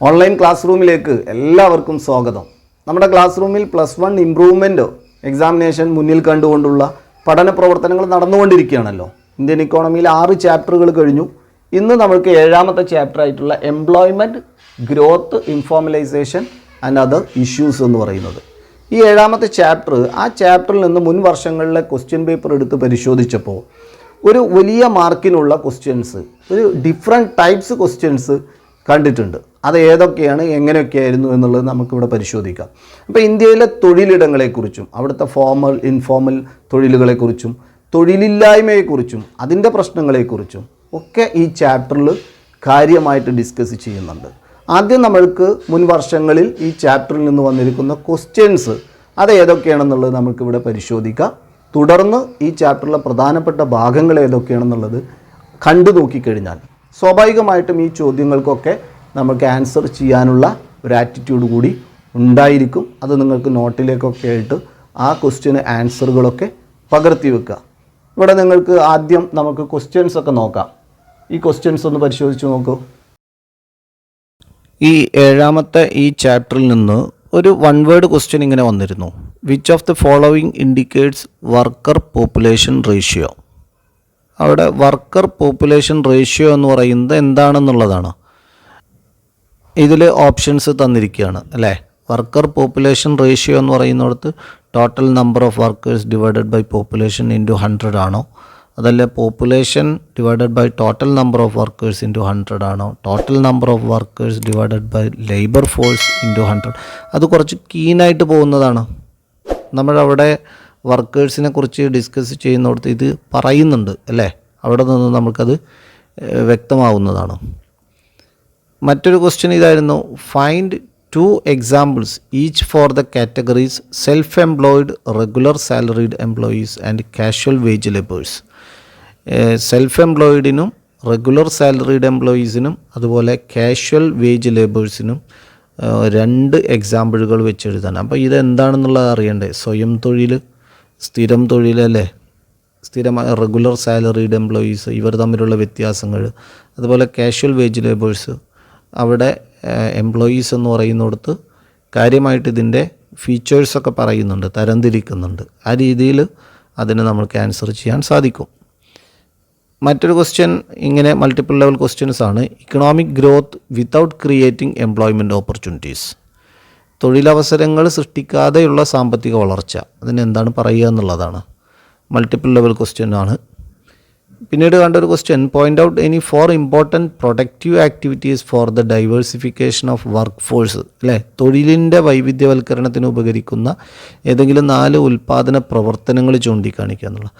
Online class റൂമിലേക്ക് എല്ലാവർക്കും സ്വാഗതം. നമ്മുടെ ക്ലാസ് റൂമിൽ +1 ഇംപ്രൂവ്മെൻറ്റ് എക്സാമിനേഷൻ മുന്നിൽ കണ്ടുകൊണ്ടുള്ള പഠന പ്രവർത്തനങ്ങൾ നടന്നുകൊണ്ടിരിക്കുകയാണല്ലോ. ഇന്ത്യൻ ഇക്കോണമിയിൽ 6 ചാപ്റ്ററുകൾ കഴിഞ്ഞു. ഇന്ന് നമുക്ക് 7ാമത്തെ ചാപ്റ്റർ ആയിട്ടുള്ള employment, growth, informalisation and other issues എന്ന് പറയുന്നത്. ഈ 7ാമത്തെ ചാപ്റ്റർ, ആ ചാപ്റ്ററിൽ നിന്ന് മുൻ വർഷങ്ങളിലെ ക്വസ്റ്റ്യൻ പേപ്പർ എടുത്ത് പരിശോധിച്ചപ്പോൾ ഒരു വലിയ മാർക്കിനുള്ള ക്വസ്റ്റ്യൻസ്, ഒരു ഡിഫറെൻറ്റ് ടൈപ്സ് ക്വസ്റ്റ്യൻസ് കണ്ടിട്ടുണ്ട്. അത് ഏതൊക്കെയാണ്, എങ്ങനെയൊക്കെയായിരുന്നു എന്നുള്ളത് നമുക്കിവിടെ പരിശോധിക്കാം. അപ്പോൾ ഇന്ത്യയിലെ തൊഴിലിടങ്ങളെക്കുറിച്ചും അവിടുത്തെ ഫോർമൽ, ഇൻഫോർമൽ തൊഴിലുകളെക്കുറിച്ചും തൊഴിലില്ലായ്മയെക്കുറിച്ചും അതിൻ്റെ പ്രശ്നങ്ങളെക്കുറിച്ചും ഒക്കെ ഈ ചാപ്റ്ററിൽ കാര്യമായിട്ട് ഡിസ്കസ് ചെയ്യുന്നുണ്ട്. ആദ്യം നമ്മൾക്ക് മുൻ വർഷങ്ങളിൽ ഈ ചാപ്റ്ററിൽ നിന്ന് വന്നിരിക്കുന്ന ക്വസ്റ്റ്യൻസ് അത് ഏതൊക്കെയാണെന്നുള്ളത് നമുക്കിവിടെ പരിശോധിക്കാം. തുടർന്ന് ഈ ചാപ്റ്ററിലെ പ്രധാനപ്പെട്ട ഭാഗങ്ങൾ ഏതൊക്കെയാണെന്നുള്ളത് കണ്ടു നോക്കിക്കഴിഞ്ഞാൽ സ്വാഭാവികമായിട്ടും ഈ ചോദ്യങ്ങൾക്കൊക്കെ നമുക്ക് ആൻസർ ചെയ്യാനുള്ള ഒരു ആറ്റിറ്റ്യൂഡ് കൂടി ഉണ്ടായിരിക്കും. അത് നിങ്ങൾക്ക് നോട്ടിലേക്കൊക്കെ ആയിട്ട് ആ ക്വസ്റ്റ്യന് ആൻസറുകളൊക്കെ പകർത്തി വെക്കുക. ഇവിടെ നിങ്ങൾക്ക് ആദ്യം നമുക്ക് ക്വസ്റ്റ്യൻസ് ഒക്കെ നോക്കാം. ഈ ക്വസ്റ്റ്യൻസ് ഒന്ന് പരിശോധിച്ച് നോക്കൂ. ഈ 7ാമത്തെ ഈ ചാപ്റ്ററിൽ നിന്ന് ഒരു 1 വേർഡ് ക്വസ്റ്റ്യൻ ഇങ്ങനെ വന്നിരുന്നു. Which of the following indicates worker population ratio. അവിടെ വർക്കർ പോപ്പുലേഷൻ റേഷ്യോ എന്ന് പറയുന്നത് എന്താണെന്നുള്ളതാണ്. ഇതിൽ ഓപ്ഷൻസ് തന്നിരിക്കുകയാണ് അല്ലേ. വർക്കർ പോപ്പുലേഷൻ റേഷ്യോ എന്ന് പറയുന്നിടത്ത് total number of workers divided by population into 100 ആണോ, അതല്ല population divided by total number of workers into 100 ആണോ, total number of workers divided by labour force into 100. അത് കുറച്ച് കീനായിട്ട് പോകുന്നതാണ്. നമ്മളവിടെ വർക്കേഴ്സിനെ കുറിച്ച് ഡിസ്കസ് ചെയ്യുന്നിടത്ത് ഇത് പറയുന്നുണ്ട് അല്ലേ. അവിടെ നിന്ന് നമുക്കത് വ്യക്തമാവുന്നതാണ്. മറ്റൊരു ക്വസ്റ്റ്യൻ ഇതായിരുന്നു. Find 2 examples each for the categories self employed, regular salaried employees and casual wage labours. Self എംപ്ലോയിഡിനും റെഗുലർ സാലറീഡ് എംപ്ലോയീസിനും അതുപോലെ കാഷ്വൽ വേജ് ലേബേഴ്സിനും 2 എക്സാമ്പിളുകൾ വെച്ചെഴുതാൻ. അപ്പോൾ ഇതെന്താണെന്നുള്ളത് അറിയണ്ടേ. സ്വയം തൊഴിൽ, സ്ഥിരം തൊഴിലല്ലേ, സ്ഥിരമായ റെഗുലർ സാലറീഡ് എംപ്ലോയീസ്, ഇവർ തമ്മിലുള്ള വ്യത്യാസങ്ങൾ, അതുപോലെ കാഷ്വൽ വേജ് ലേബേഴ്സ്. അവിടെ എംപ്ലോയീസ് എന്ന് പറയുന്നിടത്ത് കാര്യമായിട്ട് ഇതിൻ്റെ ഫീച്ചേഴ്സൊക്കെ പറയുന്നുണ്ട്, തരംതിരിക്കുന്നുണ്ട്. ആ രീതിയിൽ അതിന് നമുക്ക് ആൻസർ ചെയ്യാൻ സാധിക്കും. മറ്റൊരു ക്വസ്റ്റ്യൻ ഇങ്ങനെ മൾട്ടിപ്പിൾ ലെവൽ ക്വസ്റ്റ്യൻസ് ആണ്. Economic growth without creating employment opportunities. തൊഴിലവസരങ്ങൾ സൃഷ്ടിക്കാതെയുള്ള സാമ്പത്തിക വളർച്ച, അതിനെന്താണ് പറയുക എന്നുള്ളതാണ്. മൾട്ടിപ്പിൾ ലെവൽ ക്വസ്റ്റ്യൻ ആണ്. പിന്നീട് കണ്ടൊരു question. Point out any 4 important productive activities for the diversification of work force. അല്ലേ, തൊഴിലിൻ്റെ വൈവിധ്യവൽക്കരണത്തിന് ഉപകരിക്കുന്ന ഏതെങ്കിലും 4 ഉൽപ്പാദന പ്രവർത്തനങ്ങൾ ചൂണ്ടിക്കാണിക്കുക എന്നുള്ളത്.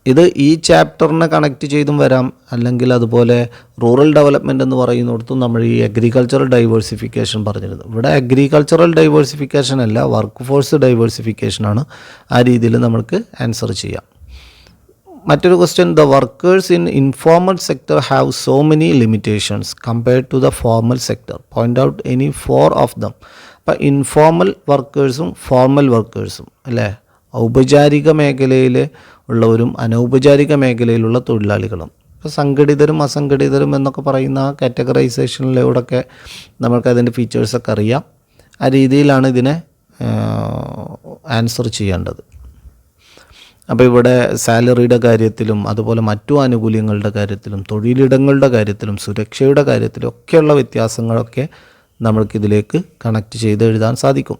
ഇത് ഈ ചാപ്റ്ററിനെ കണക്ട് ചെയ്തും വരാം, അല്ലെങ്കിൽ അതുപോലെ റൂറൽ ഡെവലപ്മെൻറ്റ് എന്ന് പറയുന്നിടത്തും നമ്മൾ ഈ അഗ്രികൾച്ചറൽ ഡൈവേഴ്സിഫിക്കേഷൻ പറഞ്ഞിരുന്നു. ഇവിടെ അഗ്രികൾച്ചറൽ ഡൈവേഴ്സിഫിക്കേഷൻ അല്ല, വർക്ക് ഫോഴ്സ് ഡൈവേഴ്സിഫിക്കേഷനാണ്. ആ രീതിയിൽ നമുക്ക് ആൻസർ ചെയ്യാം. മറ്റൊരു question. The workers in informal sector have so many limitations compared to the formal sector. Point out any 4 of them. അപ്പോൾ ഇൻഫോർമൽ വർക്കേഴ്സും ഫോർമൽ വർക്കേഴ്സും അല്ലേ, ഔപചാരിക മേഖലയിൽ ഉള്ളവരും അനൗപചാരിക മേഖലയിലുള്ള തൊഴിലാളികളും. ഇപ്പോൾ സംഘടിതരും അസംഘടിതരും എന്നൊക്കെ പറയുന്ന ആ കാറ്റഗറൈസേഷനിലൂടെയൊക്കെ നമുക്ക് അതിൻ്റെ ഫീച്ചേഴ്സൊക്കെ അറിയാം. ആ രീതിയിലാണ് ഇതിനെ ആൻസർ ചെയ്യേണ്ടത്. അപ്പോൾ ഇവിടെ സാലറിയുടെ കാര്യത്തിലും അതുപോലെ മറ്റു ആനുകൂല്യങ്ങളുടെ കാര്യത്തിലും തൊഴിലിടങ്ങളുടെ കാര്യത്തിലും സുരക്ഷയുടെ കാര്യത്തിലും ഒക്കെയുള്ള വ്യത്യാസങ്ങളൊക്കെ നമ്മൾക്കിതിലേക്ക് കണക്ട് ചെയ്ത് എഴുതാൻ സാധിക്കും.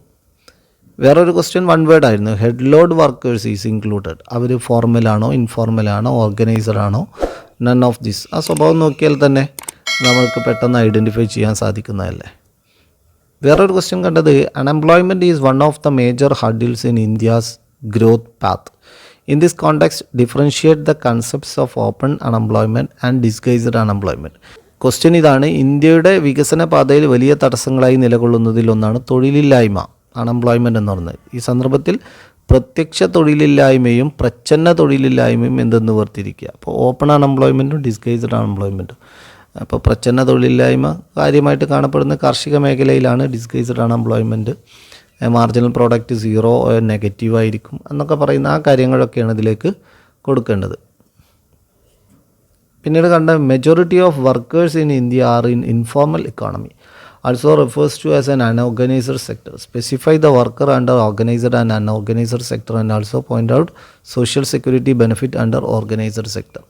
വേറൊരു ക്വസ്റ്റ്യൻ 1 വേർഡ് ആയിരുന്നു. Head load workers is included. അവർ ഫോർമലാണോ, ഇൻഫോർമലാണോ, ഓർഗനൈസർ ആണോ, നൺ ഓഫ് ദിസ്. ആ സ്വഭാവം നോക്കിയാൽ തന്നെ നമുക്ക് പെട്ടെന്ന് ഐഡൻറ്റിഫൈ ചെയ്യാൻ സാധിക്കുന്നതല്ലേ. വേറൊരു ക്വസ്റ്റ്യൻ കണ്ടത്. Unemployment is one of the major hurdles in India's growth path. In this context differentiate the concepts of open unemployment and disguised unemployment. Question ഇതാണ്. ഇന്ത്യയുടെ വികസന പാതയിൽ വലിയ തടസ്സങ്ങളായി നിലകൊള്ളുന്നതിലൊന്നാണ് തൊഴിലില്ലായ്മ, അൺഎംപ്ലോയ്മെൻറ്റ് എന്ന് പറയുന്നത്. ഈ സന്ദർഭത്തിൽ പ്രത്യക്ഷ തൊഴിലില്ലായ്മയും പ്രച്ഛന്ന തൊഴിലില്ലായ്മയും എന്തെന്ന് വേർതിരിക്കുക. അപ്പോൾ ഓപ്പൺ അൺഎംപ്ലോയ്മെൻറ്റും ഡിസ്ഗൈസ്ഡ് അൺഎംപ്ലോയ്മെൻറ്റും. അപ്പോൾ പ്രച്ഛന്ന തൊഴിലില്ലായ്മ കാര്യമായിട്ട് കാണപ്പെടുന്ന കാർഷിക മേഖലയിലാണ്. ഡിസ്ഗൈസ്ഡ് അൺഎംപ്ലോയ്മെൻറ്റ് മാർജിനൽ പ്രോഡക്റ്റ് 0 നെഗറ്റീവായിരിക്കും എന്നൊക്കെ പറയുന്ന ആ കാര്യങ്ങളൊക്കെയാണ് ഇതിലേക്ക് കൊടുക്കേണ്ടത്. പിന്നീട് കണ്ട majority of workers in India are in informal economy. also refers to as an unorganized sector. Specify the worker under organized and unorganized sector and also point out social security benefit under organized sector.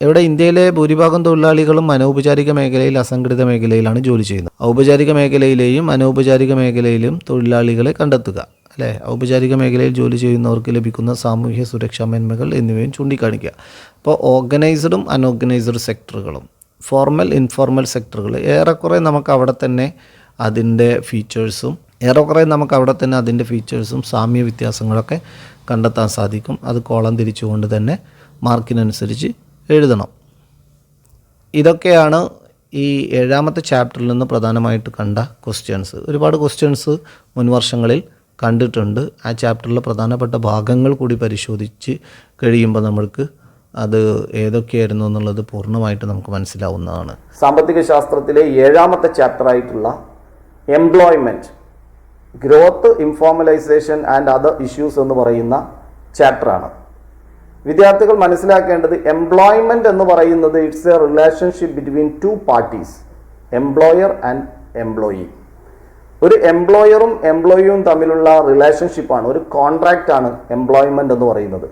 ഇവിടെ ഇന്ത്യയിലെ ഭൂരിഭാഗം തൊഴിലാളികളും അനൗപചാരിക മേഖലയിൽ അസംഘടിത മേഖലയിലാണ് ജോലി ചെയ്യുന്നത്. ഔപചാരിക മേഖലയിലെയും അനൗപചാരിക മേഖലയിലും തൊഴിലാളികളെ കണ്ടെത്തുക, അല്ലേ? ഔപചാരിക മേഖലയിൽ ജോലി ചെയ്യുന്നവർക്ക് ലഭിക്കുന്ന സാമൂഹ്യ സുരക്ഷാ മേന്മകൾ എന്നിവയും ചൂണ്ടിക്കാണിക്കുക. അപ്പോൾ ഓർഗനൈസ്ഡും അൺഓർഗനൈസ്ഡ് സെക്ടറുകളും ഫോർമൽ ഇൻഫോർമൽ സെക്ടറുകൾ ഏറെക്കുറെ നമുക്ക് അവിടെ തന്നെ അതിൻ്റെ ഫീച്ചേഴ്സും സാമ്യ വ്യത്യാസങ്ങളൊക്കെ കണ്ടെത്താൻ സാധിക്കും. അത് കോളം തിരിച്ചുകൊണ്ട് തന്നെ മാർക്കിനനുസരിച്ച് എഴുതണം. ഇതൊക്കെയാണ് ഈ 7ാമത്തെ ചാപ്റ്ററിൽ നിന്ന് പ്രധാനമായിട്ട് കണ്ട ക്വസ്റ്റ്യൻസ്. ഒരുപാട് ക്വസ്റ്റ്യൻസ് മുൻവർഷങ്ങളിൽ കണ്ടിട്ടുണ്ട്. ആ ചാപ്റ്ററിലെ പ്രധാനപ്പെട്ട ഭാഗങ്ങൾ കൂടി പരിശോധിച്ച് കഴിയുമ്പോൾ നമ്മൾക്ക് അത് ഏതൊക്കെയായിരുന്നു എന്നുള്ളത് പൂർണ്ണമായിട്ട് നമുക്ക് മനസ്സിലാവുന്നതാണ്. സാമ്പത്തിക ശാസ്ത്രത്തിലെ 7ാമത്തെ ചാപ്റ്ററായിട്ടുള്ള employment, growth, informalisation and other issues എന്ന് പറയുന്ന ചാപ്റ്ററാണ്. വിദ്യാർത്ഥികൾ മനസ്സിലാക്കേണ്ടത് എംപ്ലോയ്മെൻറ്റ് എന്ന് പറയുന്നത് it's a relationship between two parties, employer and employee. ഒരു എംപ്ലോയറും എംപ്ലോയിയും തമ്മിലുള്ള റിലേഷൻഷിപ്പാണ്, ഒരു കോൺട്രാക്റ്റ് ആണ് എംപ്ലോയ്മെൻറ്റ് എന്ന് പറയുന്നത്.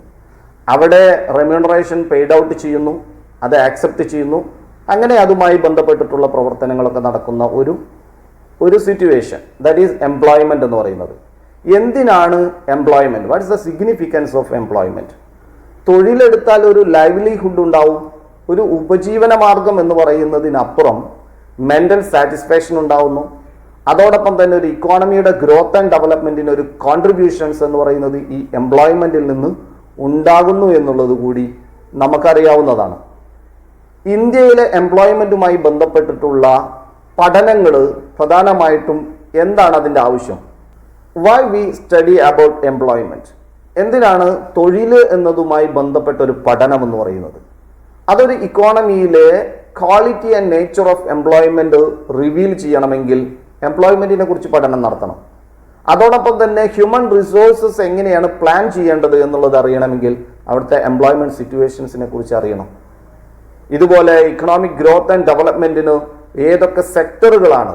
അവിടെ റെമ്യൂണറേഷൻ പെയ്ഡ് ഔട്ട് ചെയ്യുന്നു, അത് ആക്സെപ്റ്റ് ചെയ്യുന്നു, അങ്ങനെ അതുമായി ബന്ധപ്പെട്ടിട്ടുള്ള പ്രവർത്തനങ്ങളൊക്കെ നടക്കുന്ന ഒരു സിറ്റുവേഷൻ, ദാറ്റ് ഈസ് എംപ്ലോയ്മെൻറ്റ് എന്ന് പറയുന്നത്. എന്തിനാണ് employment? What is the significance of employment? തൊഴിലെടുത്താൽ ഒരു ലൈവ്ലിഹുഡ് ഉണ്ടാവും, ഒരു ഉപജീവന മാർഗം എന്ന് പറയുന്നതിനപ്പുറം മെൻ്റൽ സാറ്റിസ്ഫാക്ഷൻ ഉണ്ടാവുന്നു. അതോടൊപ്പം തന്നെ ഒരു ഇക്കോണമിയുടെ ഗ്രോത്ത് ആൻഡ് ഡെവലപ്മെൻറ്റിന് ഒരു കോൺട്രിബ്യൂഷൻസ് എന്ന് പറയുന്നത് ഈ എംപ്ലോയ്മെൻറ്റിൽ നിന്ന് ഉണ്ടാകുന്നു എന്നുള്ളത് കൂടി നമുക്കറിയാവുന്നതാണ്. ഇന്ത്യയിലെ എംപ്ലോയ്മെൻറ്റുമായി ബന്ധപ്പെട്ടിട്ടുള്ള പഠനങ്ങൾ പ്രധാനമായിട്ടും എന്താണ് അതിൻ്റെ ആവശ്യം? Why we study about employment? എന്തിനാണ് തൊഴിൽ എന്നതുമായി ബന്ധപ്പെട്ട ഒരു പഠനം എന്ന് പറയുന്നത്? അതൊരു ഇക്കോണമിയിലെ quality and nature of employment reveal ചെയ്യണമെങ്കിൽ എംപ്ലോയ്മെൻറ്റിനെ കുറിച്ച് പഠനം നടത്തണം. അതോടൊപ്പം തന്നെ ഹ്യൂമൻ റിസോഴ്സസ് എങ്ങനെയാണ് പ്ലാൻ ചെയ്യേണ്ടത് എന്നുള്ളത് അറിയണമെങ്കിൽ അവിടുത്തെ എംപ്ലോയ്മെൻറ്റ് സിറ്റുവേഷൻസിനെ കുറിച്ച് അറിയണം. ഇതുപോലെ ഇക്കണോമിക് ഗ്രോത്ത് ആൻഡ് ഡെവലപ്മെൻറ്റിന് ഏതൊക്കെ സെക്ടറുകളാണ്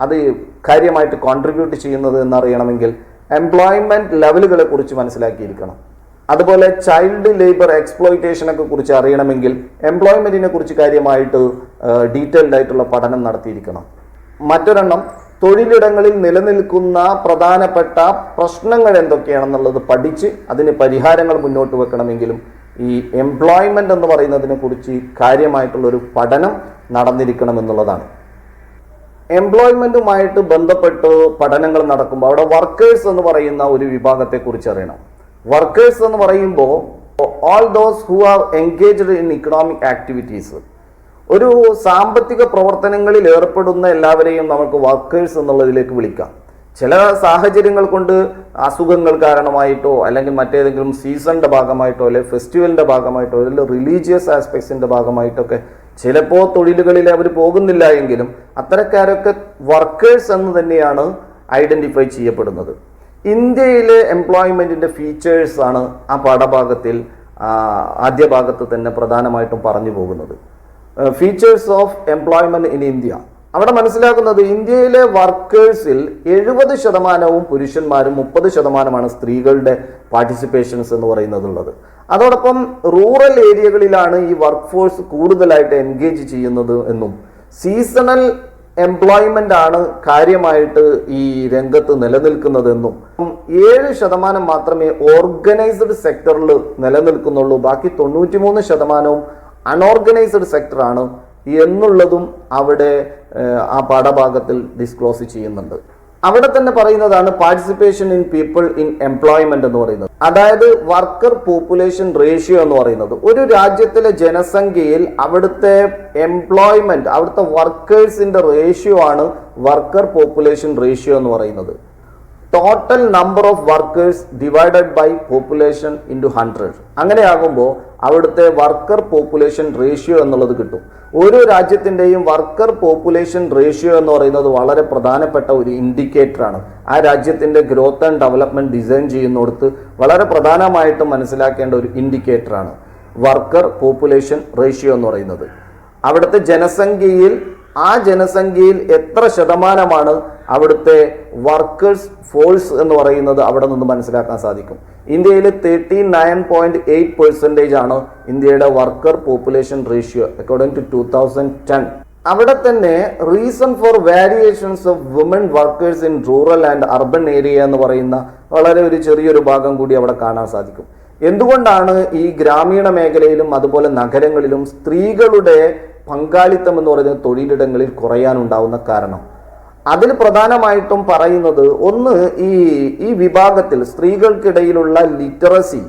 അത് കാര്യമായിട്ട് കോൺട്രിബ്യൂട്ട് ചെയ്യുന്നത് എന്നറിയണമെങ്കിൽ എംപ്ലോയ്മെൻറ്റ് ലെവലുകളെ കുറിച്ച് മനസ്സിലാക്കിയിരിക്കണം. അതുപോലെ ചൈൽഡ് ലേബർ എക്സ്പ്ലോയിറ്റേഷനൊക്കെ കുറിച്ച് അറിയണമെങ്കിൽ എംപ്ലോയ്മെൻറ്റിനെ കുറിച്ച് കാര്യമായിട്ട് ഡീറ്റെയിൽഡ് ആയിട്ടുള്ള പഠനം നടത്തിയിരിക്കണം. മറ്റൊരെണ്ണം, തൊഴിലിടങ്ങളിൽ നിലനിൽക്കുന്ന പ്രധാനപ്പെട്ട പ്രശ്നങ്ങൾ എന്തൊക്കെയാണെന്നുള്ളത് പഠിച്ച് അതിന് പരിഹാരങ്ങൾ മുന്നോട്ട് വെക്കണമെങ്കിലും ഈ എംപ്ലോയ്മെൻ്റ് എന്ന് പറയുന്നതിനെ കുറിച്ച് കാര്യമായിട്ടുള്ളൊരു പഠനം നടന്നിരിക്കണം എന്നുള്ളതാണ്. എംപ്ലോയ്മെൻറ്റുമായിട്ട് ബന്ധപ്പെട്ട് പഠനങ്ങൾ നടക്കുമ്പോൾ അവിടെ വർക്കേഴ്സ് എന്ന് പറയുന്ന ഒരു വിഭാഗത്തെക്കുറിച്ച് അറിയണം. വർക്കേഴ്സ് എന്ന് പറയുമ്പോൾ all those who are engaged in economic activities, ഒരു സാമ്പത്തിക പ്രവർത്തനങ്ങളിൽ ഏർപ്പെടുന്ന എല്ലാവരെയും നമുക്ക് വർക്കേഴ്സ് എന്നുള്ളതിലേക്ക് വിളിക്കാം. ചില സാഹചര്യങ്ങൾ കൊണ്ട് അസുഖങ്ങൾ കാരണമായിട്ടോ അല്ലെങ്കിൽ മറ്റേതെങ്കിലും സീസണിൻ്റെ ഭാഗമായിട്ടോ അല്ലെങ്കിൽ ഫെസ്റ്റിവലിൻ്റെ ഭാഗമായിട്ടോ അല്ലെങ്കിൽ റിലീജിയസ് ആസ്പെക്ട്സിൻ്റെ ഭാഗമായിട്ടൊക്കെ ചിലപ്പോൾ തൊഴിലുകളിൽ അവർ പോകുന്നില്ല എങ്കിലും അത്തരക്കാരൊക്കെ വർക്കേഴ്സ് എന്ന് തന്നെയാണ് ഐഡൻറ്റിഫൈ ചെയ്യപ്പെടുന്നത്. ഇന്ത്യയിലെ എംപ്ലോയ്മെൻറ്റിൻ്റെ ഫീച്ചേഴ്സാണ് ആ പാഠഭാഗത്തിൽ ആദ്യ ഭാഗത്ത് തന്നെ പ്രധാനമായിട്ടും പറഞ്ഞു പോകുന്നത്. Features of employment in India. അവിടെ മനസ്സിലാക്കുന്നത് ഇന്ത്യയിലെ വർക്കേഴ്സിൽ 70% പുരുഷന്മാരും 30% സ്ത്രീകളുടെ പാർട്ടിസിപ്പേഷൻസ് എന്ന് പറയുന്നതുള്ളത്. അതോടൊപ്പം റൂറൽ ഏരിയകളിലാണ് ഈ വർക്ക് ഫോഴ്സ് കൂടുതലായിട്ട് എൻഗേജ് ചെയ്യുന്നത് എന്നും സീസണൽ എംപ്ലോയ്മെൻ്റ് ആണ് കാര്യമായിട്ട് ഈ രംഗത്ത് നിലനിൽക്കുന്നതെന്നും 7% മാത്രമേ ഓർഗനൈസ്ഡ് സെക്ടറിൽ നിലനിൽക്കുന്നുള്ളൂ, ബാക്കി 93% അൺഓർഗനൈസ്ഡ് സെക്ടറാണ് എന്നുള്ളതും അവിടെ ആ പാഠഭാഗത്തിൽ ഡിസ്ക്ലോസ് ചെയ്യുന്നുണ്ട്. അവിടെ തന്നെ പറയുന്നതാണ് participation in people in employment എന്ന് പറയുന്നത്. അതായത് വർക്കർ പോപ്പുലേഷൻ റേഷ്യോ എന്ന് പറയുന്നത് ഒരു രാജ്യത്തിലെ ജനസംഖ്യയിൽ അവിടുത്തെ എംപ്ലോയ്മെന്റ്, അവിടുത്തെ വർക്കേഴ്സിന്റെ റേഷ്യോ ആണ് വർക്കർ പോപ്പുലേഷൻ റേഷ്യോ എന്ന് പറയുന്നത്. Total number of workers divided by population into 100. അങ്ങനെയാകുമ്പോൾ അവിടുത്തെ വർക്കർ പോപ്പുലേഷൻ റേഷ്യോ എന്നുള്ളത് കിട്ടും. ഓരോ രാജ്യത്തിൻ്റെയും വർക്കർ പോപ്പുലേഷൻ റേഷ്യോ എന്ന് പറയുന്നത് വളരെ പ്രധാനപ്പെട്ട ഒരു ഇൻഡിക്കേറ്ററാണ്. ആ രാജ്യത്തിൻ്റെ ഗ്രോത്ത് ആൻഡ് ഡെവലപ്മെൻറ്റ് ഡിസൈൻ ചെയ്യുന്നിടത്ത് വളരെ പ്രധാനമായിട്ടും മനസ്സിലാക്കേണ്ട ഒരു ഇൻഡിക്കേറ്ററാണ് വർക്കർ പോപ്പുലേഷൻ റേഷ്യോ എന്ന് പറയുന്നത്. അവിടുത്തെ ജനസംഖ്യയിൽ ആ ജനസംഖ്യയിൽ എത്ര ശതമാനമാണ് അവിടുത്തെ വർക്കേഴ്സ് ഫോഴ്സ് എന്ന് പറയുന്നത് അവിടെ നിന്ന് മനസ്സിലാക്കാൻ സാധിക്കും. ഇന്ത്യയിൽ 39.8% ആണ് ഇന്ത്യയുടെ worker population ratio according to 2010. അവിടെ തന്നെ reason for variations of women workers in rural and urban area എന്ന് പറയുന്ന വളരെ ഒരു ചെറിയൊരു ഭാഗം കൂടി അവിടെ കാണാൻ സാധിക്കും. എന്തുകൊണ്ടാണ് ഈ ഗ്രാമീണ മേഖലയിലും അതുപോലെ നഗരങ്ങളിലും സ്ത്രീകളുടെ പങ്കാളിത്തം എന്ന് പറയുന്നത് തൊഴിലിടങ്ങളിൽ കുറയാനുണ്ടാവുന്ന കാരണം? അതിൽ പ്രധാനമായിട്ടും പറയുന്നത് ഒന്ന്, ഈ വിഭാഗത്തിൽ സ്ത്രീകൾക്കിടയിലുള്ള ലിറ്ററസി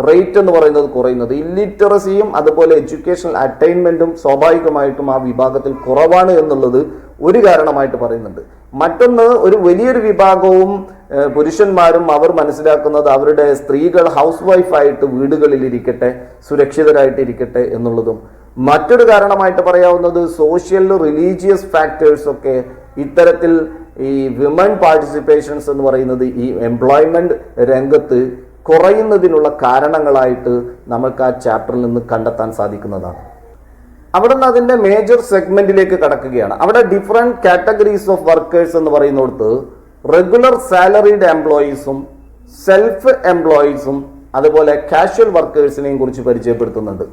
റേറ്റ് എന്ന് പറയുന്നത് കുറയുന്നത്, ഇല്ലിറ്ററസിയും അതുപോലെ എഡ്യൂക്കേഷണൽ അറ്റൈൻമെന്റും സ്വാഭാവികമായിട്ടും ആ വിഭാഗത്തിൽ കുറവാണ് എന്നുള്ളത് ഒരു കാരണമായിട്ട് പറയുന്നുണ്ട്. മറ്റൊന്ന്, ഒരു വലിയൊരു വിഭാഗവും പുരുഷന്മാരും അവർ മനസ്സിലാക്കുന്നത് അവരുടെ സ്ത്രീകൾ ഹൗസ് വൈഫായിട്ട് വീടുകളിൽ ഇരിക്കട്ടെ, സുരക്ഷിതരായിട്ടിരിക്കട്ടെ എന്നുള്ളതും. മറ്റൊരു കാരണമായിട്ട് പറയാവുന്നത് സോഷ്യൽ റിലീജിയസ് ഫാക്ടേഴ്സ് ഒക്കെ ഇത്തരത്തിൽ ഈ വിമൻ പാർട്ടിസിപ്പേഷൻസ് എന്ന് പറയുന്നത് ഈ എംപ്ലോയ്മെന്റ് രംഗത്ത് കുറയുന്നതിനുള്ള കാരണങ്ങളായിട്ട് നമുക്ക് ആ ചാപ്റ്ററിൽ നിന്ന് കണ്ടെത്താൻ സാധിക്കുന്നതാണ്. അവിടെ നിന്ന് അതിൻ്റെ മേജർ സെഗ്മെന്റിലേക്ക് കടക്കുകയാണ്. അവിടെ ഡിഫറെന്റ് കാറ്റഗറീസ് ഓഫ് വർക്കേഴ്സ് എന്ന് പറയുന്നിടത്ത് റെഗുലർ സാലറീഡ് എംപ്ലോയീസും സെൽഫ് എംപ്ലോയീസും അതുപോലെ കാഷ്വൽ വർക്കേഴ്സിനെയും കുറിച്ച് പരിചയപ്പെടുത്തുന്നുണ്ട്.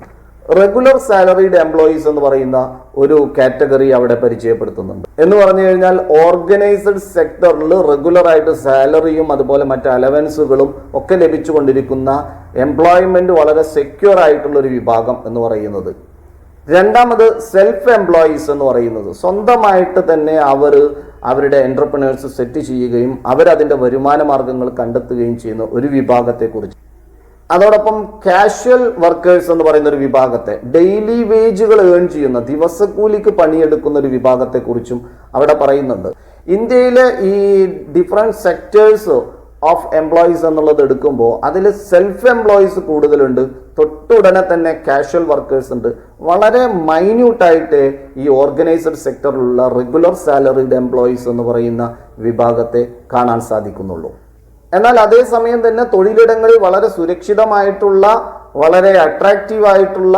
റെഗുലർ സാലറീഡ് എംപ്ലോയീസ് എന്ന് പറയുന്ന ഒരു കാറ്റഗറി അവിടെ പരിചയപ്പെടുത്തുന്നുണ്ട്. എന്ന് പറഞ്ഞു കഴിഞ്ഞാൽ ഓർഗനൈസ്ഡ് സെക്ടറിൽ റെഗുലർ ആയിട്ട് സാലറിയും അതുപോലെ മറ്റ് അലവൻസുകളും ഒക്കെ ലഭിച്ചുകൊണ്ടിരിക്കുന്ന എംപ്ലോയ്മെന്റ് വളരെ സെക്യൂർ ആയിട്ടുള്ള ഒരു വിഭാഗം എന്ന് പറയുന്നത്. രണ്ടാമത് സെൽഫ് എംപ്ലോയീസ് എന്ന് പറയുന്നത് സ്വന്തമായിട്ട് തന്നെ അവരുടെ എന്റർപ്രണേഴ്സ് സെറ്റ് ചെയ്യുകയും അവരതിൻ്റെ വരുമാന മാർഗങ്ങൾ കണ്ടെത്തുകയും ചെയ്യുന്ന ഒരു വിഭാഗത്തെക്കുറിച്ച്. അതോടൊപ്പം കാഷ്വൽ വർക്കേഴ്സ് എന്ന് പറയുന്ന ഒരു വിഭാഗത്തെ, ഡെയിലി വേജുകൾ ഏൺ ചെയ്യുന്ന, ദിവസക്കൂലിക്ക് പണിയെടുക്കുന്ന ഒരു വിഭാഗത്തെക്കുറിച്ചും അവിടെ പറയുന്നുണ്ട്. ഇന്ത്യയിലെ ഈ ഡിഫറെൻറ്റ് സെക്ടേഴ്സ് ഓഫ് എംപ്ലോയീസ് എന്നുള്ളത് എടുക്കുമ്പോൾ അതിൽ സെൽഫ് എംപ്ലോയീസ് കൂടുതലുണ്ട്, തൊട്ടുടനെ തന്നെ കാഷ്വൽ വർക്കേഴ്സ് ഉണ്ട്. വളരെ മൈന്യൂട്ടായിട്ട് ഈ ഓർഗനൈസ്ഡ് സെക്ടറിലുള്ള റെഗുലർ സാലറീഡ് എംപ്ലോയീസ് എന്ന് പറയുന്ന വിഭാഗത്തെ കാണാൻ സാധിക്കുന്നുള്ളൂ. എന്നാൽ അതേസമയം തന്നെ തൊഴിലിടങ്ങളിൽ വളരെ സുരക്ഷിതമായിട്ടുള്ള വളരെ അട്രാക്റ്റീവ് ആയിട്ടുള്ള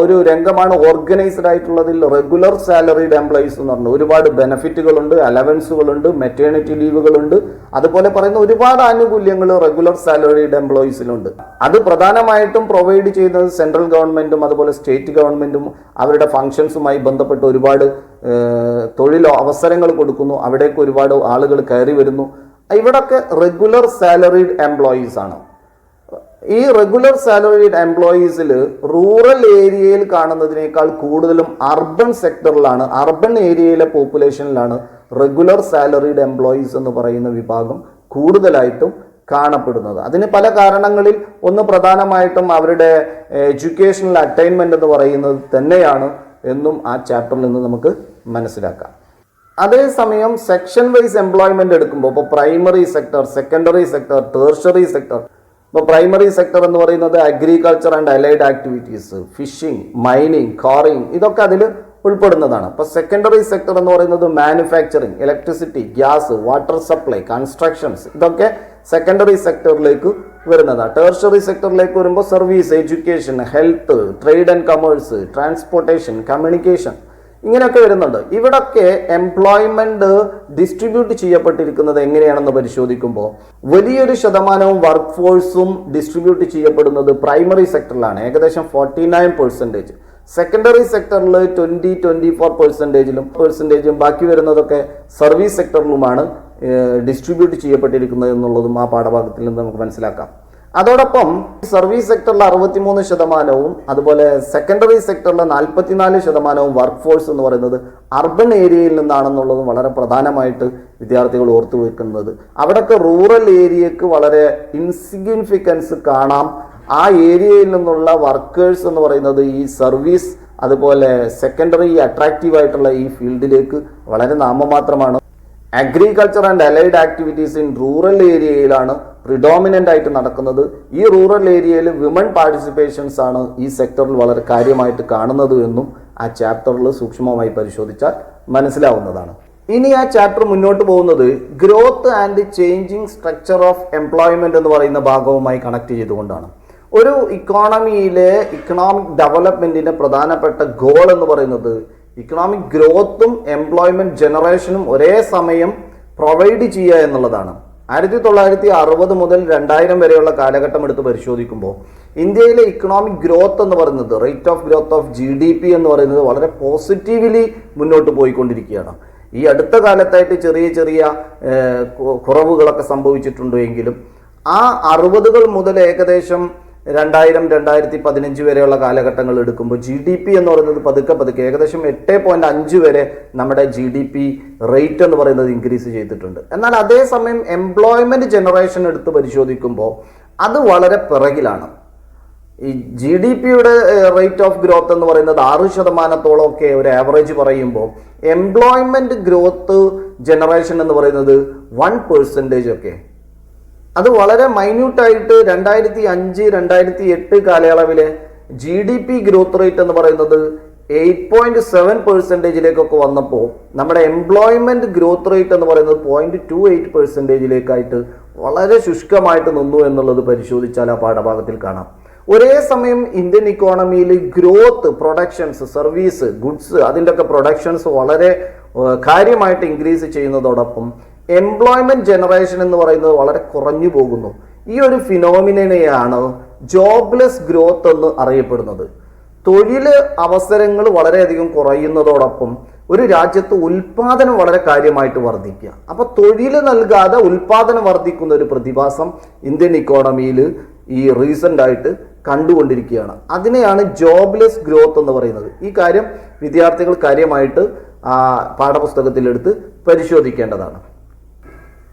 ഒരു രംഗമാണ് ഓർഗനൈസ്ഡ് ആയിട്ടുള്ളതിൽ റെഗുലർ സാലറീഡ് എംപ്ലോയീസ് എന്ന് പറഞ്ഞു. ഒരുപാട് ബെനഫിറ്റുകളുണ്ട്, അലവൻസുകളുണ്ട്, മെറ്റേണിറ്റി ലീവുകളുണ്ട്, അതുപോലെ പറയുന്ന ഒരുപാട് ആനുകൂല്യങ്ങൾ റെഗുലർ സാലറീഡ് എംപ്ലോയീസിലുണ്ട്. അത് പ്രധാനമായിട്ടും പ്രൊവൈഡ് ചെയ്യുന്നത് സെൻട്രൽ ഗവൺമെന്റും അതുപോലെ സ്റ്റേറ്റ് ഗവൺമെന്റും അവരുടെ ഫങ്ഷൻസുമായി ബന്ധപ്പെട്ട് ഒരുപാട് തൊഴിൽ അവസരങ്ങൾ കൊടുക്കുന്നു. അവിടേക്ക് ഒരുപാട് ആളുകൾ കയറി വരുന്നു. ഇവിടൊക്കെ റെഗുലർ സാലറീഡ് എംപ്ലോയീസ് ആണ്. ഈ റെഗുലർ സാലറീഡ് എംപ്ലോയീസിൽ റൂറൽ ഏരിയയിൽ കാണുന്നതിനേക്കാൾ കൂടുതലും അർബൻ സെക്ടറിലാണ്, അർബൻ ഏരിയയിലെ പോപ്പുലേഷനിലാണ് റെഗുലർ സാലറീഡ് എംപ്ലോയീസ് എന്ന് പറയുന്ന വിഭാഗം കൂടുതലായിട്ടും കാണപ്പെടുന്നത്. അതിന് പല കാരണങ്ങളിൽ ഒന്ന് പ്രധാനമായിട്ടും അവരുടെ എഡ്യൂക്കേഷണൽ അറ്റൈൻമെന്റ് എന്ന് പറയുന്നത് തന്നെയാണ് എന്നും ആ ചാപ്റ്ററിൽ നിന്ന് നമുക്ക് മനസ്സിലാക്കാം. അതേസമയം സെക്ഷൻ വൈസ് എംപ്ലോയ്മെന്റ് എടുക്കുമ്പോൾ ഇപ്പോൾ primary sector, secondary sector, tertiary sector. ഇപ്പോൾ പ്രൈമറി സെക്ടർ എന്ന് പറയുന്നത് agriculture and allied activities, fishing, mining, quarrying, ഇതൊക്കെ അതിൽ ഉൾപ്പെടുന്നതാണ്. ഇപ്പോൾ സെക്കൻഡറി സെക്ടർ എന്ന് പറയുന്നത് manufacturing, electricity, gas, water supply, constructions, ഇതൊക്കെ സെക്കൻഡറി സെക്ടറിലേക്ക് വരുന്നതാണ്. ടേർഷറി സെക്ടറിലേക്ക് വരുമ്പോൾ service, education, health, trade and commerce, transportation, communication, ഇങ്ങനെയൊക്കെ വരുന്നുണ്ട്. ഇവിടൊക്കെ എംപ്ലോയ്മെന്റ് ഡിസ്ട്രിബ്യൂട്ട് ചെയ്യപ്പെട്ടിരിക്കുന്നത് എങ്ങനെയാണെന്ന് പരിശോധിക്കുമ്പോൾ വലിയൊരു ശതമാനവും വർക്ക് ഫോഴ്സും ഡിസ്ട്രിബ്യൂട്ട് ചെയ്യപ്പെടുന്നത് പ്രൈമറി സെക്ടറിലാണ്, ഏകദേശം 49%. സെക്കൻഡറി സെക്ടറിൽ 24%, ബാക്കി വരുന്നതൊക്കെ സർവീസ് സെക്ടറിലുമാണ് ഡിസ്ട്രിബ്യൂട്ട് ചെയ്യപ്പെട്ടിരിക്കുന്നത് എന്നുള്ളതും ആ പാഠഭാഗത്തിൽ നിന്ന് നമുക്ക് മനസ്സിലാക്കാം. അതോടൊപ്പം സർവീസ് സെക്ടറിൽ 63%, അതുപോലെ സെക്കൻഡറി സെക്ടറിൽ 44% വർക്ക് ഫോഴ്സ് എന്ന് പറയുന്നത് അർബൻ ഏരിയയിൽ നിന്നാണെന്നുള്ളതും വളരെ പ്രധാനമായിട്ട് വിദ്യാർത്ഥികൾ ഓർത്തു വെക്കുന്നത്. അവിടെയൊക്കെ റൂറൽ ഏരിയക്ക് വളരെ ഇൻസിഗ്നിഫിക്കൻസ് കാണാം. ആ ഏരിയയിൽ നിന്നുള്ള വർക്കേഴ്സ് എന്ന് പറയുന്നത് ഈ സർവീസ് അതുപോലെ സെക്കൻഡറി അട്രാക്റ്റീവ് ആയിട്ടുള്ള ഈ ഫീൽഡിലേക്ക് വളരെ നാമമാത്രമാണ്. Agriculture and allied activities in rural ഏരിയയിലാണ് പ്രിഡോമിനൻ്റ് ആയിട്ട് നടക്കുന്നത്. ഈ റൂറൽ ഏരിയയിൽ വിമൺ പാർട്ടിസിപ്പേഷൻസ് ആണ് ഈ സെക്ടറിൽ വളരെ കാര്യമായിട്ട് കാണുന്നത് എന്നും ആ ചാപ്റ്ററിൽ സൂക്ഷ്മമായി പരിശോധിച്ചാൽ മനസ്സിലാവുന്നതാണ്. ഇനി ആ ചാപ്റ്റർ മുന്നോട്ട് പോകുന്നത് growth and changing structure of employment എന്ന് പറയുന്ന ഭാഗവുമായി കണക്ട് ചെയ്തുകൊണ്ടാണ്. ഒരു ഇക്കോണമിയിലെ ഇക്കണോമിക് ഡെവലപ്മെന്റിന്റെ പ്രധാനപ്പെട്ട ഗോൾ എന്ന് പറയുന്നത് ഇക്കണോമിക് ഗ്രോത്തും എംപ്ലോയ്മെന്റ് ജനറേഷനും ഒരേ സമയം പ്രൊവൈഡ് ചെയ്യുക എന്നുള്ളതാണ്. 1960 മുതൽ 2000 വരെയുള്ള കാലഘട്ടം എടുത്ത് പരിശോധിക്കുമ്പോൾ ഇന്ത്യയിലെ ഇക്കണോമിക് ഗ്രോത്ത് എന്ന് പറയുന്നത്, rate of growth of GDP എന്ന് പറയുന്നത് വളരെ പോസിറ്റീവ്ലി മുന്നോട്ട് പോയിക്കൊണ്ടിരിക്കുകയാണ്. ഈ അടുത്ത കാലത്തായിട്ട് ചെറിയ ചെറിയ കുറവുകളൊക്കെ സംഭവിച്ചിട്ടുണ്ട് എങ്കിലും ആ 60കൾ മുതൽ ഏകദേശം 2000-2015 വരെയുള്ള കാലഘട്ടങ്ങൾ എടുക്കുമ്പോൾ GDP എന്ന് പറയുന്നത് പതുക്കെ ഏകദേശം 8.5 വരെ നമ്മുടെ GDP റേറ്റ് എന്ന് പറയുന്നത് ഇൻക്രീസ് ചെയ്തിട്ടുണ്ട്. എന്നാൽ അതേസമയം എംപ്ലോയ്മെന്റ് ജനറേഷൻ എടുത്ത് പരിശോധിക്കുമ്പോൾ അത് വളരെ പിറകിലാണ്. ഈ GDPയുടെ റേറ്റ് ഓഫ് ഗ്രോത്ത് എന്ന് പറയുന്നത് 6% ഒക്കെ ഒരു ആവറേജ് പറയുമ്പോൾ എംപ്ലോയ്മെന്റ് ഗ്രോത്ത് ജനറേഷൻ എന്ന് പറയുന്നത് 1% ഒക്കെ. അത് വളരെ മൈന്യൂട്ടായിട്ട് 2005-2008 കാലയളവിലെ GDP ഗ്രോത്ത് റേറ്റ് എന്ന് പറയുന്നത് 8.7%ലേക്കൊക്കെ വന്നപ്പോൾ നമ്മുടെ എംപ്ലോയ്മെന്റ് ഗ്രോത്ത് റേറ്റ് എന്ന് പറയുന്നത് 0.28%ലേക്കായിട്ട് വളരെ ശുഷ്കമായിട്ട് നിന്നു എന്നുള്ളത് പരിശോധിച്ചാൽ ആ പാഠഭാഗത്തിൽ കാണാം. ഒരേ സമയം ഇന്ത്യൻ ഇക്കോണമിയിൽ ഗ്രോത്ത്, പ്രൊഡക്ഷൻസ്, സർവീസ്, ഗുഡ്സ്, അതിൻ്റെയൊക്കെ പ്രൊഡക്ഷൻസ് വളരെ കാര്യമായിട്ട് ഇൻക്രീസ് ചെയ്യുന്നതോടൊപ്പം എംപ്ലോയ്മെന്റ് ജനറേഷൻ എന്ന് പറയുന്നത് വളരെ കുറഞ്ഞു പോകുന്നു. ഈ ഒരു ഫിനോമിനയാണ് ജോബ്ലെസ് ഗ്രോത്ത് എന്ന് അറിയപ്പെടുന്നത്. തൊഴിൽ അവസരങ്ങൾ വളരെയധികം കുറയുന്നതോടൊപ്പം ഒരു രാജ്യത്ത് ഉൽപാദനം വളരെ കാര്യമായിട്ട് വർദ്ധിക്കുക. അപ്പോൾ തൊഴിൽ നൽകാതെ ഉൽപാദനം വർദ്ധിക്കുന്ന ഒരു പ്രതിഭാസം ഇന്ത്യൻ ഇക്കോണമിയിൽ ഈ റീസെൻ്റ് ആയിട്ട് കണ്ടുകൊണ്ടിരിക്കുകയാണ്. അതിനെയാണ് ജോബ്ലെസ് ഗ്രോത്ത് എന്ന് പറയുന്നത്. ഈ കാര്യം വിദ്യാർത്ഥികൾ കാര്യമായിട്ട് പാഠപുസ്തകത്തിലെടുത്ത് പരിശോധിക്കേണ്ടതാണ്.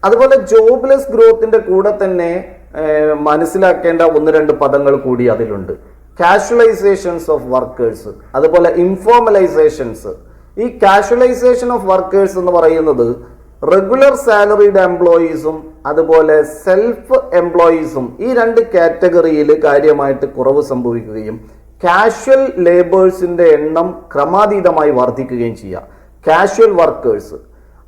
അതുപോലെ ജോബ്ലെസ് ഗ്രോത്തിന്റെ കൂടെ തന്നെ മനസ്സിലാക്കേണ്ട 1-2 പദങ്ങൾ കൂടി അതിലുണ്ട്. കാഷ്വലൈസേഷൻസ് ഓഫ് വർക്കേഴ്സ്, അതുപോലെ ഇൻഫോർമലൈസേഷൻസ്. ഈ കാഷ്വലൈസേഷൻ ഓഫ് വർക്കേഴ്സ് എന്ന് പറയുന്നത് റെഗുലർ സാലറീഡ് എംപ്ലോയീസും അതുപോലെ സെൽഫ് എംപ്ലോയീസും ഈ 2 കാറ്റഗറിയിൽ കാര്യമായിട്ട് കുറവ് സംഭവിക്കുകയും കാഷ്വൽ ലേബേഴ്സിന്റെ എണ്ണം ക്രമാതീതമായി വർദ്ധിക്കുകയും ചെയ്യുക. Casual workers.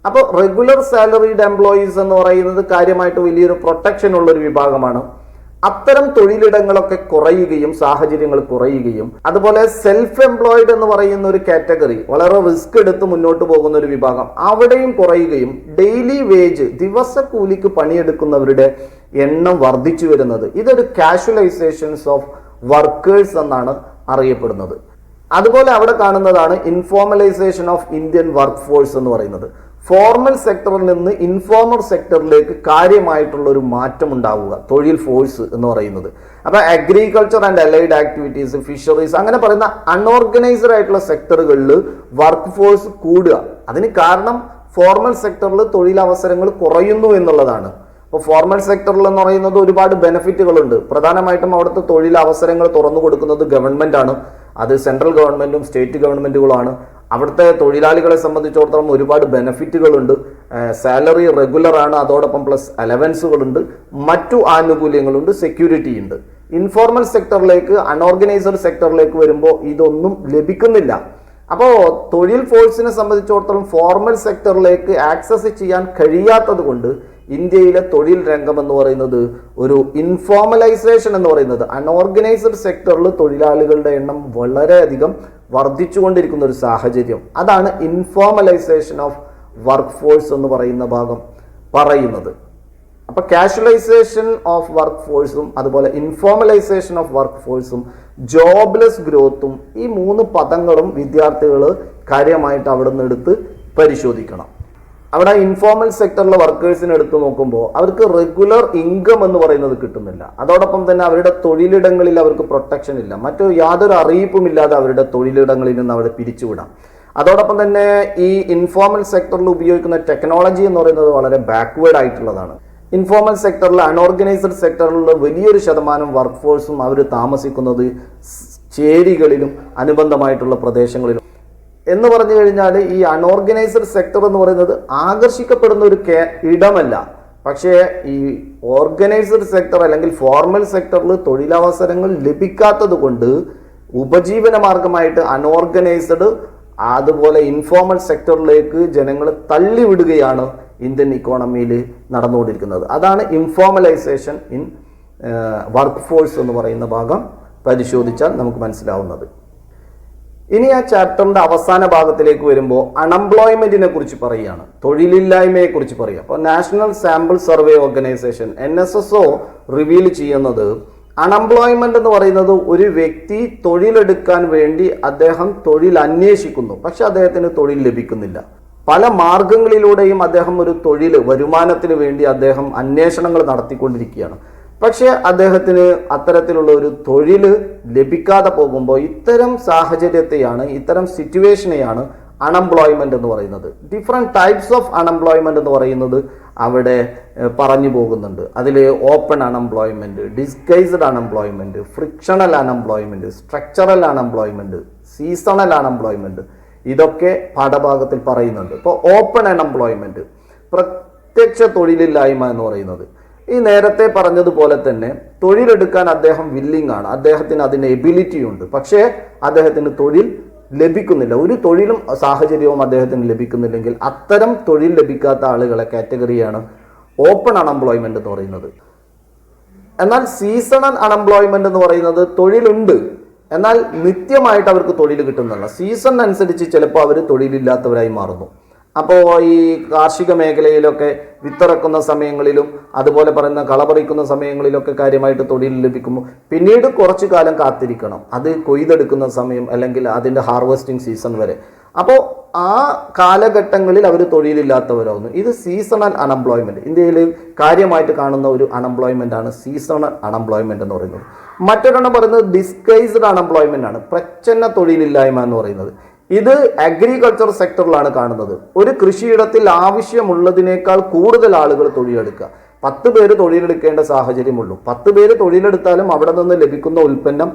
അപ്പോൾ റെഗുലർ സാലറീഡ് എംപ്ലോയീസ് എന്ന് പറയുന്നത് കാര്യമായിട്ട് വലിയൊരു പ്രൊട്ടക്ഷൻ ഉള്ളൊരു വിഭാഗമാണ്. അത്തരം തൊഴിലിടങ്ങളൊക്കെ കുറയുകയും സാഹചര്യങ്ങൾ കുറയുകയും, അതുപോലെ സെൽഫ് എംപ്ലോയിഡ് എന്ന് പറയുന്ന ഒരു കാറ്റഗറി, വളരെ റിസ്ക് എടുത്ത് മുന്നോട്ട് പോകുന്ന ഒരു വിഭാഗം, അവിടെയും കുറയുകയും ഡെയിലി വേജ്, ദിവസക്കൂലിക്ക് പണിയെടുക്കുന്നവരുടെ എണ്ണം വർദ്ധിച്ചു വരുന്നത്, ഇതൊരു കാഷ്വലൈസേഷൻസ് ഓഫ് വർക്കേഴ്സ് എന്നാണ് അറിയപ്പെടുന്നത്. അതുപോലെ അവിടെ കാണുന്നതാണ് informalisation of Indian work force എന്ന് പറയുന്നത്. ഫോർമൽ സെക്ടറിൽ നിന്ന് ഇൻഫോർമൽ സെക്ടറിലേക്ക് കാര്യമായിട്ടുള്ള ഒരു മാറ്റം ഉണ്ടാവുക, തൊഴിൽ ഫോഴ്സ് എന്ന് പറയുന്നത്. അപ്പൊ agriculture and allied activities, fisheries, അങ്ങനെ പറയുന്ന അൺഓർഗനൈസ്ഡ് ആയിട്ടുള്ള സെക്ടറുകളിൽ വർക്ക് ഫോഴ്സ് കൂടുക. അതിന് കാരണം ഫോർമൽ സെക്ടറിൽ തൊഴിലവസരങ്ങൾ കുറയുന്നു എന്നുള്ളതാണ്. അപ്പോൾ ഫോർമൽ സെക്ടറിൽ എന്ന് പറയുന്നത് ഒരുപാട് ബെനിഫിറ്റുകളുണ്ട്. പ്രധാനമായിട്ടും അവിടുത്തെ തൊഴിലവസരങ്ങൾ തുറന്നു കൊടുക്കുന്നത് ഗവൺമെന്റ് ആണ്. അത് സെൻട്രൽ ഗവൺമെന്റും സ്റ്റേറ്റ് ഗവൺമെന്റുകളുമാണ്. അവിടുത്തെ തൊഴിലാളികളെ സംബന്ധിച്ചിടത്തോളം ഒരുപാട് ബെനിഫിറ്റുകളുണ്ട്. സാലറി റെഗുലർ ആണ്, അതോടൊപ്പം പ്ലസ് അലവൻസുകളുണ്ട്, മറ്റു ആനുകൂല്യങ്ങളുണ്ട്, സെക്യൂരിറ്റി ഉണ്ട്. ഇൻഫോർമൽ സെക്ടറിലേക്ക്, അൺഓർഗനൈസ്ഡ് സെക്ടറിലേക്ക് വരുമ്പോൾ ഇതൊന്നും ലഭിക്കുന്നില്ല. അപ്പോൾ തൊഴിൽ ഫോഴ്സിനെ സംബന്ധിച്ചിടത്തോളം ഫോർമൽ സെക്ടറിലേക്ക് ആക്സസ് ചെയ്യാൻ കഴിയാത്തത് കൊണ്ട് ഇന്ത്യയിലെ തൊഴിൽ രംഗം എന്ന് പറയുന്നത് ഒരു ഇൻഫോർമലൈസേഷൻ എന്ന് പറയുന്നത്, അൺഓർഗനൈസ്ഡ് സെക്ടറിൽ തൊഴിലാളികളുടെ എണ്ണം വളരെയധികം വർദ്ധിച്ചുകൊണ്ടിരിക്കുന്ന ഒരു സാഹചര്യം, അതാണ് ഇൻഫോർമലൈസേഷൻ ഓഫ് വർക്ക് ഫോഴ്സ് എന്ന് പറയുന്ന ഭാഗം പറയുന്നത്. അപ്പൊ കാഷ്വലൈസേഷൻ ഓഫ് വർക്ക് ഫോഴ്സും അതുപോലെ ഇൻഫോർമലൈസേഷൻ ഓഫ് വർക്ക് ഫോഴ്സും ജോബ്ലെസ് ഗ്രോത്തും, ഈ 3 പദങ്ങളും വിദ്യാർത്ഥികൾ കാര്യമായിട്ട് അവിടെ നിന്ന് എടുത്ത് പരിശോധിക്കണം. അവിടെ ഇൻഫോർമൽ സെക്ടറിലെ വർക്കേഴ്സിനെ എടുത്ത് നോക്കുമ്പോൾ അവർക്ക് റെഗുലർ ഇൻകം എന്ന് പറയുന്നത് കിട്ടുന്നില്ല. അതോടൊപ്പം തന്നെ അവരുടെ തൊഴിലിടങ്ങളിൽ അവർക്ക് പ്രൊട്ടക്ഷൻ ഇല്ല. മറ്റു യാതൊരു അറിയിപ്പും ഇല്ലാതെ അവരുടെ തൊഴിലിടങ്ങളിൽ നിന്ന് അവരെ പിരിച്ചുവിടാം. അതോടൊപ്പം തന്നെ ഈ ഇൻഫോർമൽ സെക്ടറിൽ ഉപയോഗിക്കുന്ന ടെക്നോളജി എന്ന് പറയുന്നത് വളരെ ബാക്ക്വേർഡ് ആയിട്ടുള്ളതാണ്. ഇൻഫോർമൽ സെക്ടറിൽ, അൺഓർഗനൈസ്ഡ് സെക്ടറിലുള്ള വലിയൊരു ശതമാനം വർക്ക് ഫോഴ്സും അവർ താമസിക്കുന്നത് ചേരികളിലും അനുബന്ധമായിട്ടുള്ള പ്രദേശങ്ങളിലും. എന്ന് പറഞ്ഞു കഴിഞ്ഞാൽ ഈ അൺഓർഗനൈസ്ഡ് സെക്ടർ എന്ന് പറയുന്നത് ആകർഷിക്കപ്പെടുന്ന ഒരു ഇടമല്ല. പക്ഷേ ഈ ഓർഗനൈസ്ഡ് സെക്ടർ അല്ലെങ്കിൽ ഫോർമൽ സെക്ടറിൽ തൊഴിലവസരങ്ങൾ ലഭിക്കാത്തത് കൊണ്ട് ഉപജീവന മാർഗമായിട്ട് അൺഓർഗനൈസ്ഡ് അതുപോലെ ഇൻഫോർമൽ സെക്ടറിലേക്ക് ജനങ്ങൾ തള്ളിവിടുകയാണ് ഇന്ത്യൻ ഇക്കോണമിയിൽ നടന്നുകൊണ്ടിരിക്കുന്നത്. അതാണ് ഇൻഫോർമലൈസേഷൻ ഇൻ വർക്ക് ഫോഴ്സ് എന്ന് പറയുന്ന ഭാഗം പരിശോധിച്ചാൽ നമുക്ക് മനസ്സിലാവുന്നത്. ഇനി ആ ചാപ്റ്ററിന്റെ അവസാന ഭാഗത്തിലേക്ക് വരുമ്പോൾ അൺഎംപ്ലോയ്മെന്റിനെ കുറിച്ച് പറയുകയാണ്, തൊഴിലില്ലായ്മയെ കുറിച്ച് പറയുക. അപ്പോൾ national sample survey organisation NSSO reveal ചെയ്യുന്നത് അൺഎംപ്ലോയ്മെന്റ് എന്ന് പറയുന്നത് ഒരു വ്യക്തി തൊഴിലെടുക്കാൻ വേണ്ടി അദ്ദേഹം തൊഴിൽ അന്വേഷിക്കുന്നു, പക്ഷെ അദ്ദേഹത്തിന് തൊഴിൽ ലഭിക്കുന്നില്ല. പല മാർഗങ്ങളിലൂടെയും അദ്ദേഹം ഒരു തൊഴിൽ വരുമാനത്തിന് വേണ്ടി അദ്ദേഹം അന്വേഷണങ്ങൾ നടത്തിക്കൊണ്ടിരിക്കുകയാണ്. പക്ഷേ അദ്ദേഹത്തിന് അത്തരത്തിലുള്ള ഒരു തൊഴിൽ ലഭിക്കാതെ പോകുമ്പോൾ ഇത്തരം സാഹചര്യത്തെയാണ്, ഇത്തരം സിറ്റുവേഷനെയാണ് അൺഎംപ്ലോയ്മെന്റ് എന്ന് പറയുന്നത്. ഡിഫറെൻറ്റ് ടൈപ്സ് ഓഫ് അൺഎംപ്ലോയ്മെന്റ് എന്ന് പറയുന്നത് അവിടെ പറഞ്ഞു പോകുന്നുണ്ട്. അതിൽ open unemployment, disguised unemployment, frictional unemployment, structural unemployment, seasonal unemployment, ഇതൊക്കെ പാഠഭാഗത്തിൽ പറയുന്നുണ്ട്. ഇപ്പോൾ ഓപ്പൺ അൺഎംപ്ലോയ്മെന്റ്, പ്രത്യക്ഷ തൊഴിലില്ലായ്മ എന്ന് പറയുന്നത്, ഈ നേരത്തെ പറഞ്ഞതുപോലെ തന്നെ തൊഴിലെടുക്കാൻ അദ്ദേഹം വില്ലിംഗ് ആണ്, അദ്ദേഹത്തിന് അതിന് എബിലിറ്റി ഉണ്ട്, പക്ഷേ അദ്ദേഹത്തിന് തൊഴിൽ ലഭിക്കുന്നില്ല. ഒരു തൊഴിലും സാഹചര്യവും അദ്ദേഹത്തിന് ലഭിക്കുന്നില്ലെങ്കിൽ അത്തരം തൊഴിൽ ലഭിക്കാത്ത ആളുകളെ കാറ്റഗറിയാണ് ഓപ്പൺ അൺഎംപ്ലോയ്മെന്റ് എന്ന് പറയുന്നത്. എന്നാൽ സീസണൽ അൺഎംപ്ലോയ്മെന്റ് എന്ന് പറയുന്നത് തൊഴിലുണ്ട്, എന്നാൽ നിത്യമായിട്ട് അവർക്ക് തൊഴിൽ കിട്ടുന്നില്ല. സീസൺ അനുസരിച്ച് ചിലപ്പോൾ അവർ തൊഴിലില്ലാത്തവരായി മാറുന്നു. അപ്പോൾ ഈ കാർഷിക മേഖലയിലൊക്കെ വിത്തിറക്കുന്ന സമയങ്ങളിലും അതുപോലെ പറയുന്ന കളപറിക്കുന്ന സമയങ്ങളിലൊക്കെ കാര്യമായിട്ട് തൊഴിൽ ലഭിക്കുമ്പോൾ പിന്നീട് കുറച്ചു കാലം കാത്തിരിക്കണം, അത് കൊയ്തെടുക്കുന്ന സമയം അല്ലെങ്കിൽ അതിൻ്റെ ഹാർവെസ്റ്റിംഗ് സീസൺ വരെ. അപ്പോൾ ആ കാലഘട്ടങ്ങളിൽ അവർ തൊഴിലില്ലാത്തവരാകുന്നു. ഇത് സീസണൽ അൺഎംപ്ലോയ്മെന്റ്. ഇന്ത്യയിൽ കാര്യമായിട്ട് കാണുന്ന ഒരു അൺഎംപ്ലോയ്മെന്റ് ആണ് സീസണൽ അൺഎംപ്ലോയ്മെന്റ് എന്ന് പറയുന്നത്. മറ്റൊരെണ്ണം പറയുന്നത് ഡിസ്ഗൈസ്ഡ് അൺഎംപ്ലോയ്മെന്റ് ആണ്, പ്രച്ഛന്ന തൊഴിലില്ലായ്മ എന്ന് പറയുന്നത്. ഇത് അഗ്രികൾച്ചർ സെക്ടറിലാണ് കാണുന്നത്. ഒരു കൃഷിയിടത്തിൽ ആവശ്യമുള്ളതിനേക്കാൾ കൂടുതൽ ആളുകൾ തൊഴിലെടുക്കുക. 10 പേര് തൊഴിലെടുക്കേണ്ട സാഹചര്യമുള്ളൂ. 10 പേര് തൊഴിലെടുത്താലും അവിടെ നിന്ന് ലഭിക്കുന്ന ഉൽപ്പന്നം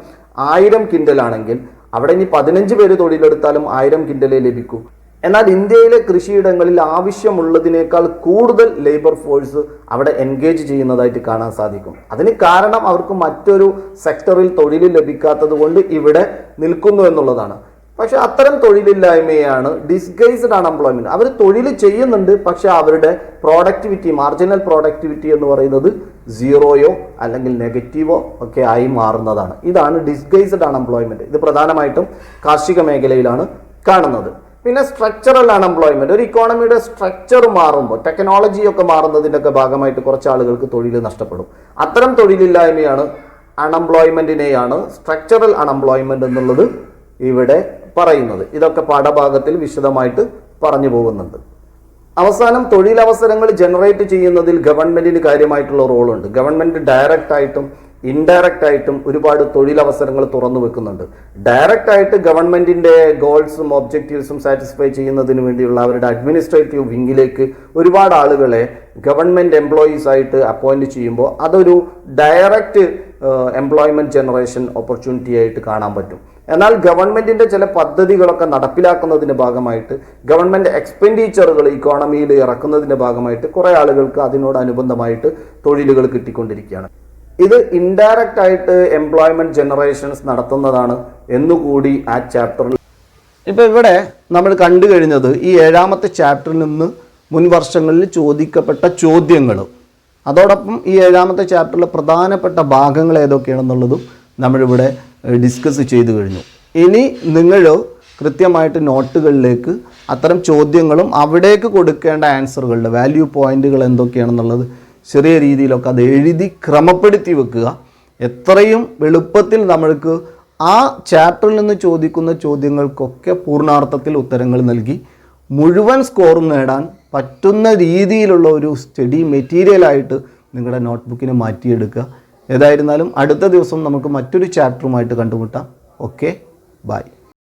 1000 കിൻഡലാണെങ്കിൽ അവിടെ ഇനി 15 പേര് തൊഴിലെടുത്താലും 1000 കിൻഡലേ ലഭിക്കൂ. എന്നാൽ ഇന്ത്യയിലെ കൃഷിയിടങ്ങളിൽ ആവശ്യമുള്ളതിനേക്കാൾ കൂടുതൽ ലേബർ ഫോഴ്സ് അവിടെ എൻഗേജ് ചെയ്യുന്നതായിട്ട് കാണാൻ സാധിക്കും. അതിന് കാരണം അവർക്ക് മറ്റൊരു സെക്ടറിൽ തൊഴിൽ ലഭിക്കാത്തത് കൊണ്ട് ഇവിടെ നിൽക്കുന്നു എന്നുള്ളതാണ്. പക്ഷെ അത്തരം തൊഴിലില്ലായ്മയാണ് ഡിസ്ഗൈസ്ഡ് അൺഎംപ്ലോയ്മെന്റ്. അവർ തൊഴിൽ ചെയ്യുന്നുണ്ട്, പക്ഷെ അവരുടെ പ്രോഡക്ടിവിറ്റി, മാർജിനൽ പ്രോഡക്ടിവിറ്റി എന്ന് പറയുന്നത് സീറോയോ അല്ലെങ്കിൽ നെഗറ്റീവോ ഒക്കെ ആയി മാറുന്നതാണ്. ഇതാണ് ഡിസ്ഗൈസ്ഡ് അൺഎംപ്ലോയ്മെന്റ്. ഇത് പ്രധാനമായിട്ടും കാർഷിക മേഖലയിലാണ് കാണുന്നത്. പിന്നെ സ്ട്രക്ചറൽ അൺഎംപ്ലോയ്മെന്റ്, ഒരു ഇക്കോണമിയുടെ സ്ട്രക്ചർ മാറുമ്പോൾ, ടെക്നോളജിയൊക്കെ മാറുന്നതിൻ്റെ ഒക്കെ ഭാഗമായിട്ട് കുറച്ച് ആളുകൾക്ക് തൊഴിൽ നഷ്ടപ്പെടും. അത്തരം തൊഴിലില്ലായ്മയാണ് അൺഎംപ്ലോയ്മെന്റിനെയാണ് സ്ട്രക്ചറൽ അൺഎംപ്ലോയ്മെന്റ് എന്നുള്ളത് ഇവിടെ പറയുന്നത്. ഇതൊക്കെ പാഠഭാഗത്തിൽ വിശദമായിട്ട് പറഞ്ഞു പോകുന്നുണ്ട്. അവസാനം തൊഴിലവസരങ്ങൾ ജനറേറ്റ് ചെയ്യുന്നതിൽ ഗവൺമെന്റിന് കാര്യമായിട്ടുള്ള റോളുണ്ട്. ഗവൺമെന്റ് ഡയറക്റ്റ് ആയിട്ടും ഇൻഡയറക്റ്റ് ആയിട്ടും ഒരുപാട് തൊഴിലവസരങ്ങൾ തുറന്നു വെക്കുന്നുണ്ട്. ഡയറക്റ്റ് ആയിട്ട് ഗവൺമെന്റിന്റെ ഗോൾസും ഒബ്ജക്റ്റീവ്സും സാറ്റിസ്ഫൈ ചെയ്യുന്നതിന് വേണ്ടിയുള്ള അവരുടെ അഡ്മിനിസ്ട്രേറ്റീവ് വിങ്ങിലേക്ക് ഒരുപാട് ആളുകളെ ഗവൺമെന്റ് എംപ്ലോയീസ് ആയിട്ട് അപ്പോയിന്റ് ചെയ്യുമ്പോൾ അതൊരു ഡയറക്റ്റ് എംപ്ലോയ്മെന്റ് ജനറേഷൻ ഓപ്പർച്യൂണിറ്റി ആയിട്ട് കാണാൻ പറ്റും. എന്നാൽ ഗവൺമെന്റിന്റെ ചില പദ്ധതികളൊക്കെ നടപ്പിലാക്കുന്നതിന്റെ ഭാഗമായിട്ട് ഗവൺമെന്റ് എക്സ്പെൻഡിച്ചറുകൾ ഇക്കോണമിയിൽ ഇറക്കുന്നതിന്റെ ഭാഗമായിട്ട് കുറേ ആളുകൾക്ക് അതിനോടനുബന്ധമായിട്ട് തൊഴിലുകൾ കിട്ടിക്കൊണ്ടിരിക്കുകയാണ്. ഇത് ഇൻഡയറക്റ്റ് ആയിട്ട് എംപ്ലോയ്മെന്റ് ജനറേഷൻസ് നടത്തുന്നതാണ് എന്നുകൂടി ആ ചാപ്റ്ററിൽ. ഇപ്പോൾ ഇവിടെ നമ്മൾ കണ്ടു കഴിഞ്ഞത് ഈ 7ാമത്തെ ചാപ്റ്ററിൽ നിന്ന് മുൻ വർഷങ്ങളിൽ ചോദിക്കപ്പെട്ട ചോദ്യങ്ങളും അതോടൊപ്പം ഈ 7ാമത്തെ ചാപ്റ്ററിലെ പ്രധാനപ്പെട്ട ഭാഗങ്ങൾ ഏതൊക്കെയാണെന്നുള്ളതും നമ്മളിവിടെ ഡിസ്കസ് ചെയ്തു കഴിഞ്ഞു. ഇനി നിങ്ങൾ കൃത്യമായിട്ട് നോട്ടുകളിലേക്ക് അത്തരം ചോദ്യങ്ങളും അവിടേക്ക് കൊടുക്കേണ്ട ആൻസറുകളുടെ വാല്യൂ പോയിന്റുകൾ എന്തൊക്കെയാണെന്നുള്ളത് ചെറിയ രീതിയിലൊക്കെ അത് എഴുതി ക്രമപ്പെടുത്തി വെക്കുക. എത്രയും എളുപ്പത്തിൽ നമ്മൾക്ക് ആ ചാപ്റ്ററിൽ നിന്ന് ചോദിക്കുന്ന ചോദ്യങ്ങൾക്കൊക്കെ പൂർണ്ണാർത്ഥത്തിൽ ഉത്തരങ്ങൾ നൽകി മുഴുവൻ സ്കോറും നേടാൻ പറ്റുന്ന രീതിയിലുള്ള ഒരു സ്റ്റഡി മെറ്റീരിയലായിട്ട് നിങ്ങളുടെ നോട്ട്ബുക്കിനെ മാറ്റിയെടുക്കുക. ഏതായിരുന്നാലും അടുത്ത ദിവസം നമുക്ക് മറ്റൊരു ചാപ്റ്ററുമായിട്ട് കണ്ടുമുട്ടാം. Okay, by.